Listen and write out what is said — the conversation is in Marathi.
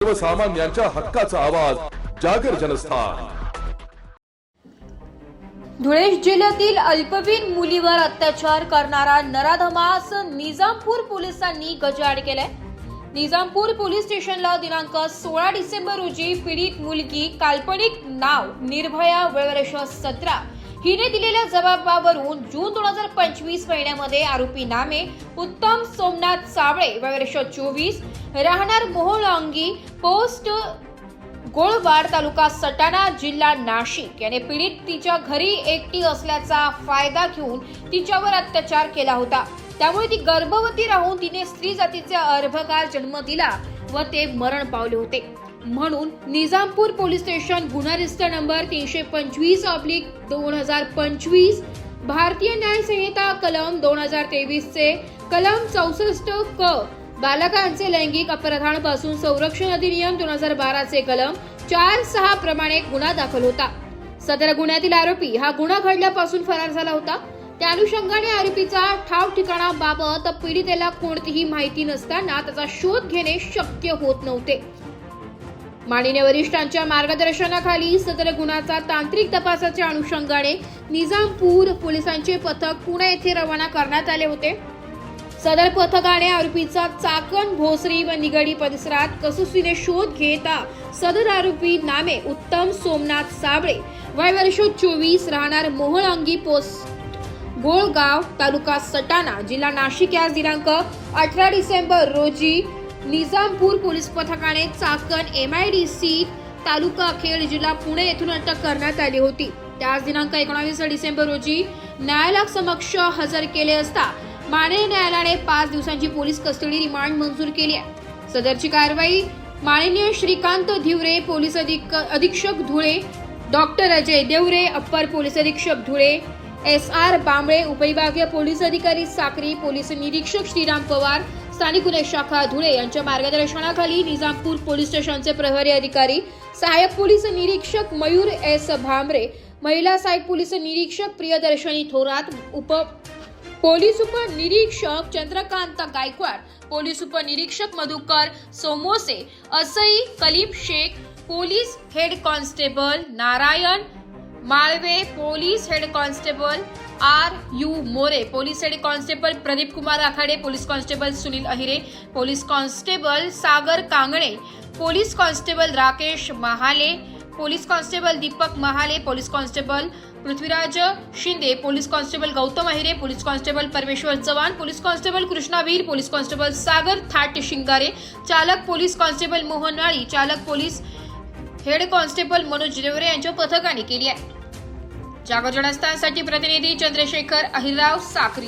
सर्वसामान्यांच्या हक्काचा आवाज जागर जनस्थान। धुळे जिल्ह्यातील अल्पवयीन मुलीवर अत्याचार करणारा नराधमास निजामपूर पोलिसांनी गजाआड केलाय। निजामपूर पोलीस स्टेशनला दिनांक 16 डिसेंबर रोजी पीडित मुलगी काल्पनिक नाव निर्भया वयवर्ष 17 हिने दिलेल्या जबाबावरून जून 2025 महिन्यामध्ये आरोपी नामे उत्तम सोमनाथ साबळे वयवर्ष 24 राहणार मोहोळांगी पोस्ट गोळवाड तालुका सटाणा जिल्हा नाशिक याने पीडित तिच्या घरी एकटी असल्याचा फायदा घेऊन तिच्यावर अत्याचार केला होता। त्यामुळे ती गर्भवती राहून तिने स्त्री जातीचा अर्भकास जन्म दिला व ते मरण पावले होते। म्हणून निजामपूर पोलीस स्टेशन गुन्हा रजिस्टर नंबर 325/2025 भारतीय न्याय संहिता कलम 2023 चे कलम 64 क बालकांचे लैंगिक अपराधांपासून संरक्षण अधिनियम 2012 चे कलम 4-6 प्रमाणे गुन्हा दाखल होता। सदर गुन्ह्यातील आरोपी हा गुन्हा घडल्यापासून फरार झाला होता। त्या अनुषंगाने आरोपीचा ठाव ठिकाणाबाबत पीडितेला कोणतीही माहिती नसताना त्याचा शोध घेणे शक्य होत नव्हते। माननीय वरिष्ठांच्या मार्गदर्शनाखाली सदर गुन्ह्याचा तांत्रिक तपासाच्या अनुषंगाने निजामपूर पोलिसांचे पथक पुणे येथे रवाना करण्यात आले होते। सदर पथकाने आरोपीचा चाकण भोसरी व निगडी परिसरात कसोशीने शोध घेता सदर आरोपी नामे उत्तम सोमनाथ साबळे वयवर्ष 24 राहणार मोहोळांगी पोस्ट गोळगाव तालुका सटाणा जिल्हा नाशिक यास दिनांक 18 डिसेंबर रोजी निजामपूर पोलीस पथकाने चाकण MIDC तालुका खेड जिल्हा पुणे येथून अटक करण्यात आली होती। त्याच दिनांक 19 डिसेंबर रोजी न्यायालयासमक्ष हजर केले असता माननीय न्यायालयाने 5 दिवसांची पोलीस कस्टडी रिमांड मंजूर केली आहे। सदरची कारवाई माननीय श्रीकांत धिवरे पोलीस अधीक्षक Dhule, doctor Ajay Deore upper police अधीक्षक धुळे, SR बांबळे उपविभागीय पोलीस अधिकारी साक्री, पोलीस निरीक्षक श्रीराम पवार स्थानिक गुन्हे शाखा धुळे यांच्या मार्गदर्शनाखाली निजामपूर पोलीस स्टेशनचे प्रभारी अधिकारी सहाय्यक पोलीस निरीक्षक मयूर S भांबरे, महिला सहाय्यक पोलीस निरीक्षक प्रियदर्शनी थोरात, पोलीस उपनिरीक्षक चंद्रकांत गायकवाड, पोलीस उपनिरीक्षक मधुकर सोमोसे, असई Kalim Shaikh, police head constable Narayan Malve, police head constable RU More, police head constable Pradeep Kumar Akhade, police constable Sunil Ahire, police constable Sagar Kangane, police constable Rakesh Mahale, police constable Deepak Mahale, police constable Prithviraj Shinde, police constable Gautam Ahire, police constable Parmeshwar Chavan, police constable Krishnavir, police constable Sagar Thaat Shingare, चालक पोलीस कॉन्स्टेबल मोहन नाळी, चालक police head constable Manoj Deore यांच्या पथकाने केली आहे। जागर जनस्थानसाठी प्रतिनिधी चंद्रशेखर अहिरराव साक्री।